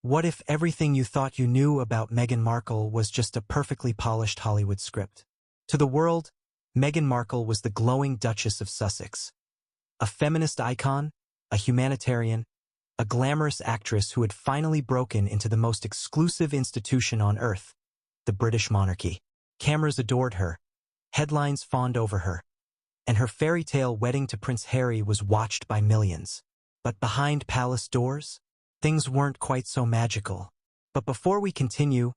What if everything you thought you knew about Meghan Markle was just a perfectly polished Hollywood script? To the world, Meghan Markle was the glowing Duchess of Sussex. A feminist icon, a humanitarian, a glamorous actress who had finally broken into the most exclusive institution on earth, the British monarchy. Cameras adored her, headlines fawned over her, and her fairy tale wedding to Prince Harry was watched by millions. But behind palace doors, things weren't quite so magical. But before we continue,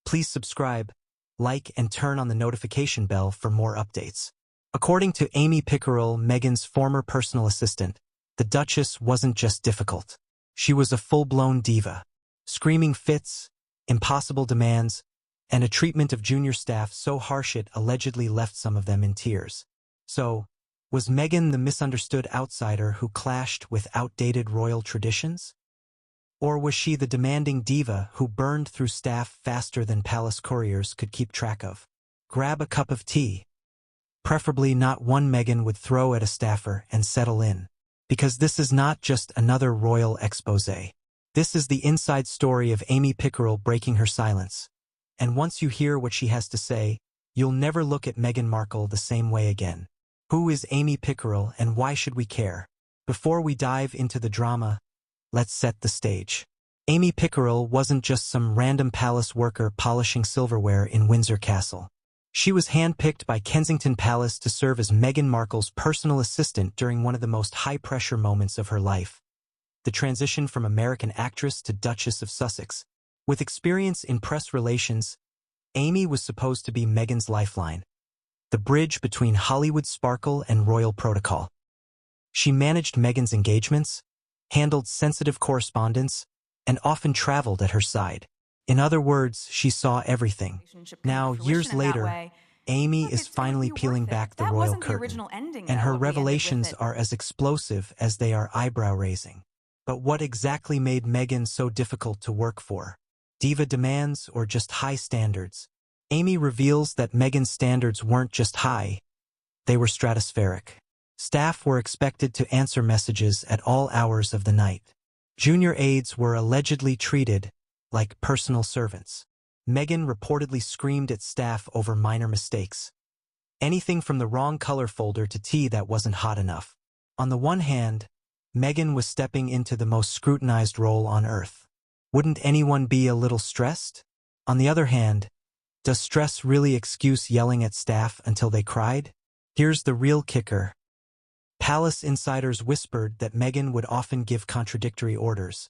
please subscribe, like, and turn on the notification bell for more updates. According to Amy Pickerill, Meghan's former personal assistant, the Duchess wasn't just difficult. She was a full-blown diva. Screaming fits, impossible demands, and a treatment of junior staff so harsh it allegedly left some of them in tears. So, was Meghan the misunderstood outsider who clashed with outdated royal traditions? Or was she the demanding diva who burned through staff faster than palace couriers could keep track of? Grab a cup of tea. Preferably not one Meghan would throw at a staffer and settle in. Because this is not just another royal exposé. This is the inside story of Amy Pickerill breaking her silence. And once you hear what she has to say, you'll never look at Meghan Markle the same way again. Who is Amy Pickerill and why should we care? Before we dive into the drama, let's set the stage. Amy Pickerill wasn't just some random palace worker polishing silverware in Windsor Castle. She was handpicked by Kensington Palace to serve as Meghan Markle's personal assistant during one of the most high-pressure moments of her life, the transition from American actress to Duchess of Sussex. With experience in press relations, Amy was supposed to be Meghan's lifeline, the bridge between Hollywood sparkle and royal protocol. She managed Meghan's engagements, handled sensitive correspondence, and often traveled at her side. In other words, she saw everything. Now, years later, Amy is finally peeling back the royal curtain, and her revelations are as explosive as they are eyebrow-raising. But what exactly made Meghan so difficult to work for? Diva demands or just high standards? Amy reveals that Meghan's standards weren't just high, they were stratospheric. Staff were expected to answer messages at all hours of the night. Junior aides were allegedly treated like personal servants. Meghan reportedly screamed at staff over minor mistakes. Anything from the wrong color folder to tea that wasn't hot enough. On the one hand, Meghan was stepping into the most scrutinized role on earth. Wouldn't anyone be a little stressed? On the other hand, does stress really excuse yelling at staff until they cried? Here's the real kicker. Palace insiders whispered that Meghan would often give contradictory orders,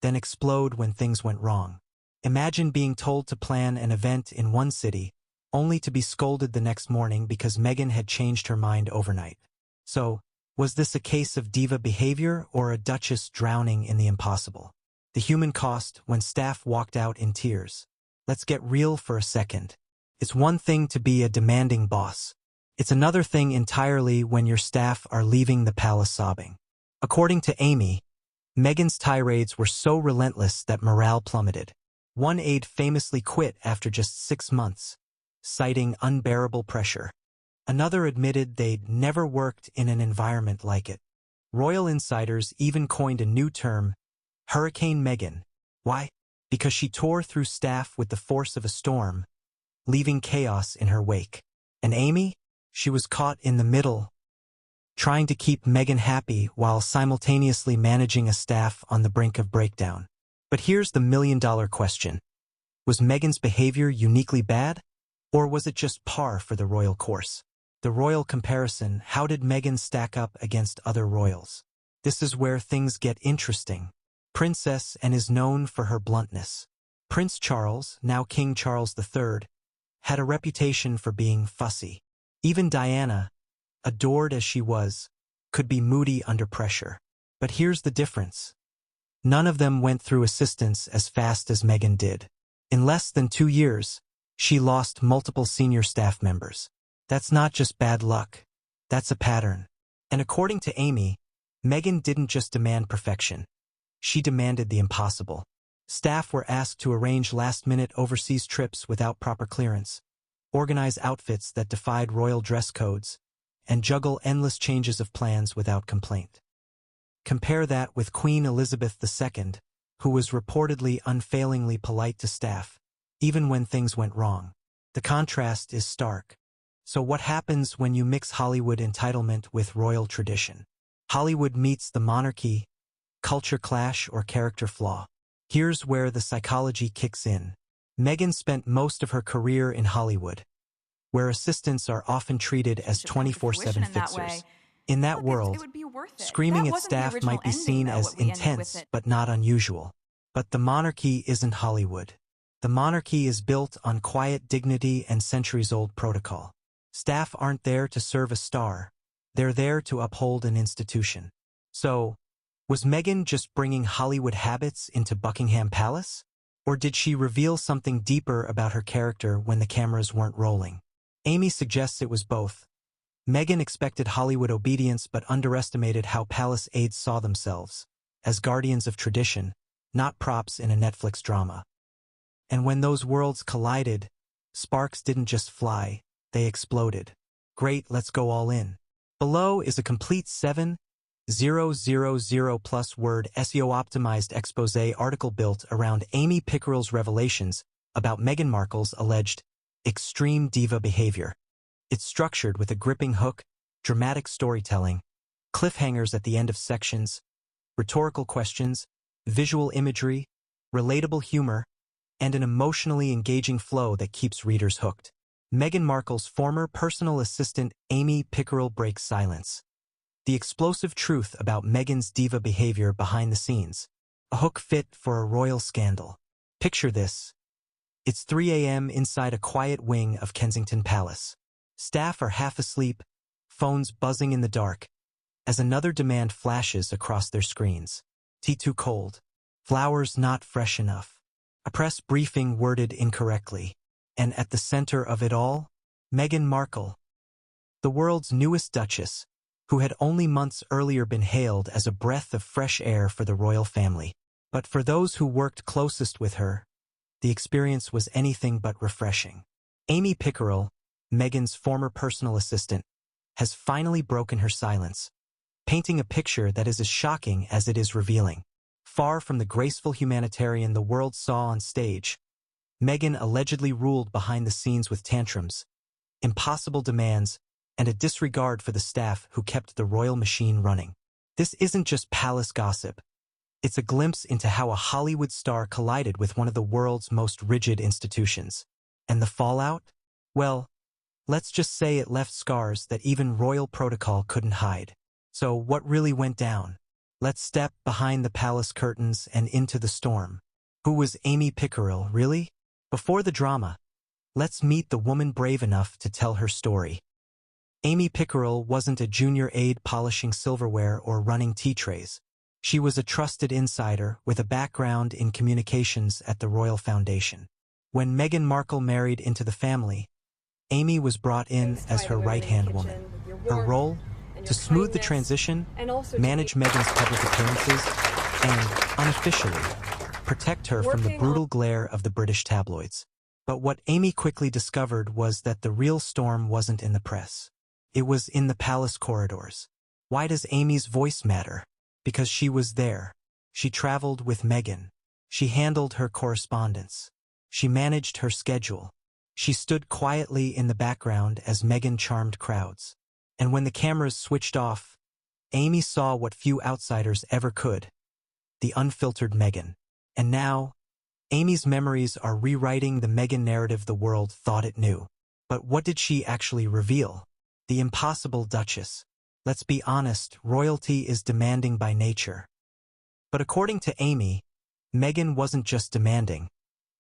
then explode when things went wrong. Imagine being told to plan an event in one city, only to be scolded the next morning because Meghan had changed her mind overnight. So, was this a case of diva behavior or a duchess drowning in the impossible? The human cost when staff walked out in tears. Let's get real for a second. It's one thing to be a demanding boss. It's another thing entirely when your staff are leaving the palace sobbing. According to Amy, Meghan's tirades were so relentless that morale plummeted. One aide famously quit after just 6 months, citing unbearable pressure. Another admitted they'd never worked in an environment like it. Royal insiders even coined a new term, Hurricane Meghan. Why? Because she tore through staff with the force of a storm, leaving chaos in her wake. And Amy? She was caught in the middle, trying to keep Meghan happy while simultaneously managing a staff on the brink of breakdown. But here's the million-dollar question. Was Meghan's behavior uniquely bad? Or was it just par for the royal course? The royal comparison, how did Meghan stack up against other royals? This is where things get interesting. Princess and is known for her bluntness. Prince Charles, now King Charles III, had a reputation for being fussy. Even Diana, adored as she was, could be moody under pressure. But here's the difference. None of them went through assistance as fast as Meghan did. In less than 2 years, she lost multiple senior staff members. That's not just bad luck. That's a pattern. And according to Amy, Meghan didn't just demand perfection. She demanded the impossible. Staff were asked to arrange last-minute overseas trips without proper clearance, organize outfits that defied royal dress codes, and juggle endless changes of plans without complaint. Compare that with Queen Elizabeth II, who was reportedly unfailingly polite to staff, even when things went wrong. The contrast is stark. So what happens when you mix Hollywood entitlement with royal tradition? Hollywood meets the monarchy, culture clash or character flaw. Here's where the psychology kicks in. Meghan spent most of her career in Hollywood, where assistants are often treated as 24/7 fixers. In that world, screaming at staff might be seen as intense but not unusual. But the monarchy isn't Hollywood. The monarchy is built on quiet dignity and centuries-old protocol. Staff aren't there to serve a star. They're there to uphold an institution. So, was Meghan just bringing Hollywood habits into Buckingham Palace? Or did she reveal something deeper about her character when the cameras weren't rolling? Amy suggests it was both. Meghan expected Hollywood obedience but underestimated how palace aides saw themselves, as guardians of tradition, not props in a Netflix drama. And when those worlds collided, sparks didn't just fly, they exploded. Great, let's go all in. Below is a complete 7,000+ word SEO-optimized exposé article built around Amy Pickerill's revelations about Meghan Markle's alleged extreme diva behavior. It's structured with a gripping hook, dramatic storytelling, cliffhangers at the end of sections, rhetorical questions, visual imagery, relatable humor, and an emotionally engaging flow that keeps readers hooked. Meghan Markle's former personal assistant Amy Pickerill breaks silence. The explosive truth about Meghan's diva behavior behind the scenes. A hook fit for a royal scandal. Picture this. It's 3 a.m. inside a quiet wing of Kensington Palace. Staff are half asleep, phones buzzing in the dark, as another demand flashes across their screens. Tea too cold. Flowers not fresh enough. A press briefing worded incorrectly. And at the center of it all, Meghan Markle, the world's newest duchess, who had only months earlier been hailed as a breath of fresh air for the royal family. But for those who worked closest with her, the experience was anything but refreshing. Amy Pickerill, Meghan's former personal assistant, has finally broken her silence, painting a picture that is as shocking as it is revealing. Far from the graceful humanitarian the world saw on stage, Meghan allegedly ruled behind the scenes with tantrums, impossible demands, and a disregard for the staff who kept the royal machine running. This isn't just palace gossip. It's a glimpse into how a Hollywood star collided with one of the world's most rigid institutions. And the fallout? Well, let's just say it left scars that even royal protocol couldn't hide. So what really went down? Let's step behind the palace curtains and into the storm. Who was Amy Pickerill, really? Before the drama, let's meet the woman brave enough to tell her story. Amy Pickerill wasn't a junior aide polishing silverware or running tea trays. She was a trusted insider with a background in communications at the Royal Foundation. When Meghan Markle married into the family, Amy was brought in as her right-hand woman. Her role? To smooth the transition, manage Meghan's public appearances, and, unofficially, protect her from the brutal glare of the British tabloids. But what Amy quickly discovered was that the real storm wasn't in the press. It was in the palace corridors. Why does Amy's voice matter? Because she was there. She traveled with Meghan. She handled her correspondence. She managed her schedule. She stood quietly in the background as Meghan charmed crowds. And when the cameras switched off, Amy saw what few outsiders ever could. The unfiltered Meghan. And now, Amy's memories are rewriting the Meghan narrative the world thought it knew. But what did she actually reveal? The impossible Duchess. Let's be honest, royalty is demanding by nature. But according to Amy, Meghan wasn't just demanding.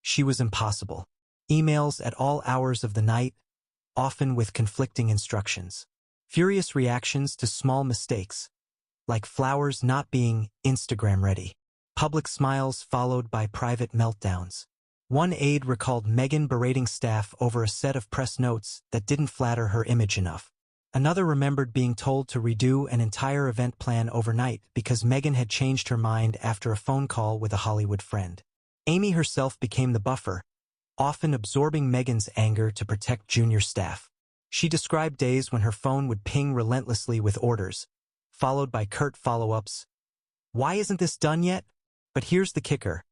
She was impossible. Emails at all hours of the night, often with conflicting instructions. Furious reactions to small mistakes, like flowers not being Instagram ready. Public smiles followed by private meltdowns. One aide recalled Meghan berating staff over a set of press notes that didn't flatter her image enough. Another remembered being told to redo an entire event plan overnight because Meghan had changed her mind after a phone call with a Hollywood friend. Amy herself became the buffer, often absorbing Meghan's anger to protect junior staff. She described days when her phone would ping relentlessly with orders, followed by curt follow-ups. Why isn't this done yet? But here's the kicker.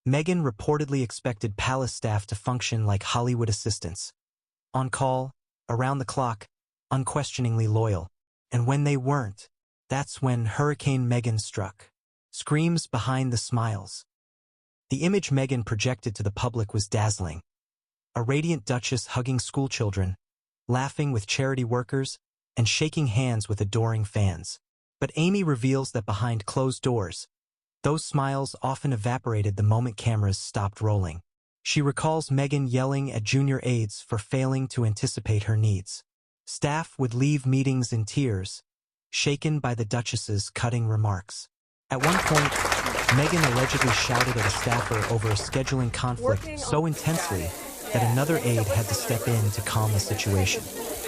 Meghan reportedly expected palace staff to function like Hollywood assistants. On call, around the clock, unquestioningly loyal. And when they weren't, that's when Hurricane Meghan struck. Screams behind the smiles. The image Meghan projected to the public was dazzling. A radiant duchess hugging schoolchildren, laughing with charity workers, and shaking hands with adoring fans. But Amy reveals that behind closed doors, those smiles often evaporated the moment cameras stopped rolling. She recalls Meghan yelling at junior aides for failing to anticipate her needs. Staff would leave meetings in tears, shaken by the Duchess's cutting remarks. At one point, Meghan allegedly shouted at a staffer over a scheduling conflict so intensely that another aide had to step in to calm the situation.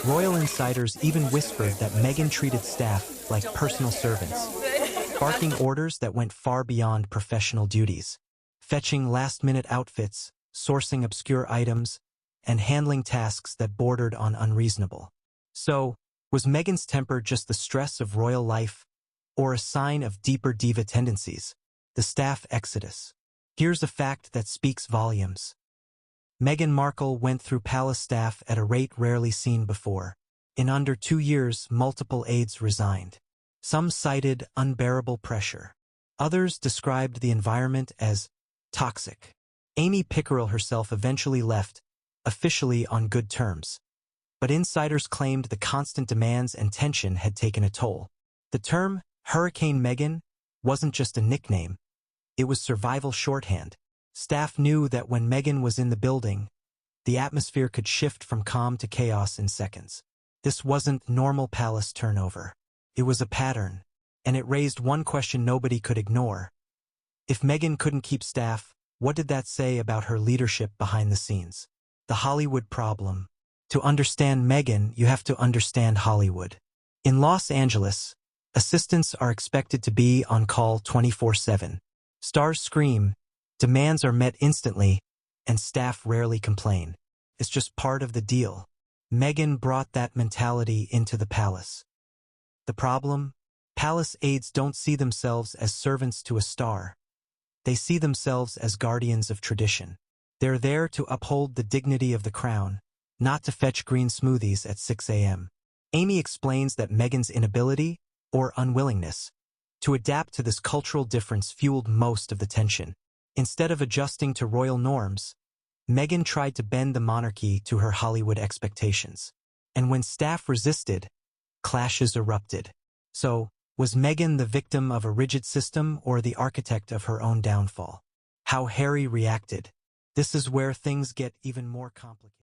Royal insiders even whispered that Meghan treated staff like personal servants, barking orders that went far beyond professional duties, fetching last-minute outfits, sourcing obscure items, and handling tasks that bordered on unreasonable. So, was Meghan's temper just the stress of royal life, or a sign of deeper diva tendencies? The staff exodus. Here's a fact that speaks volumes. Meghan Markle went through palace staff at a rate rarely seen before. In under 2 years, multiple aides resigned. Some cited unbearable pressure. Others described the environment as toxic. Amy Pickerill herself eventually left, officially on good terms. But insiders claimed the constant demands and tension had taken a toll. The term Hurricane Meghan wasn't just a nickname. It was survival shorthand. Staff knew that when Meghan was in the building, the atmosphere could shift from calm to chaos in seconds. This wasn't normal palace turnover. It was a pattern, and it raised one question nobody could ignore. If Meghan couldn't keep staff, what did that say about her leadership behind the scenes? The Hollywood problem. To understand Meghan, you have to understand Hollywood. In Los Angeles, assistants are expected to be on call 24/7. Stars scream, demands are met instantly, and staff rarely complain. It's just part of the deal. Meghan brought that mentality into the palace. The problem? Palace aides don't see themselves as servants to a star. They see themselves as guardians of tradition. They're there to uphold the dignity of the crown, not to fetch green smoothies at 6 a.m. Amy explains that Meghan's inability, or unwillingness, to adapt to this cultural difference fueled most of the tension. Instead of adjusting to royal norms, Meghan tried to bend the monarchy to her Hollywood expectations. And when staff resisted, clashes erupted. So, was Meghan the victim of a rigid system or the architect of her own downfall? How Harry reacted. This is where things get even more complicated.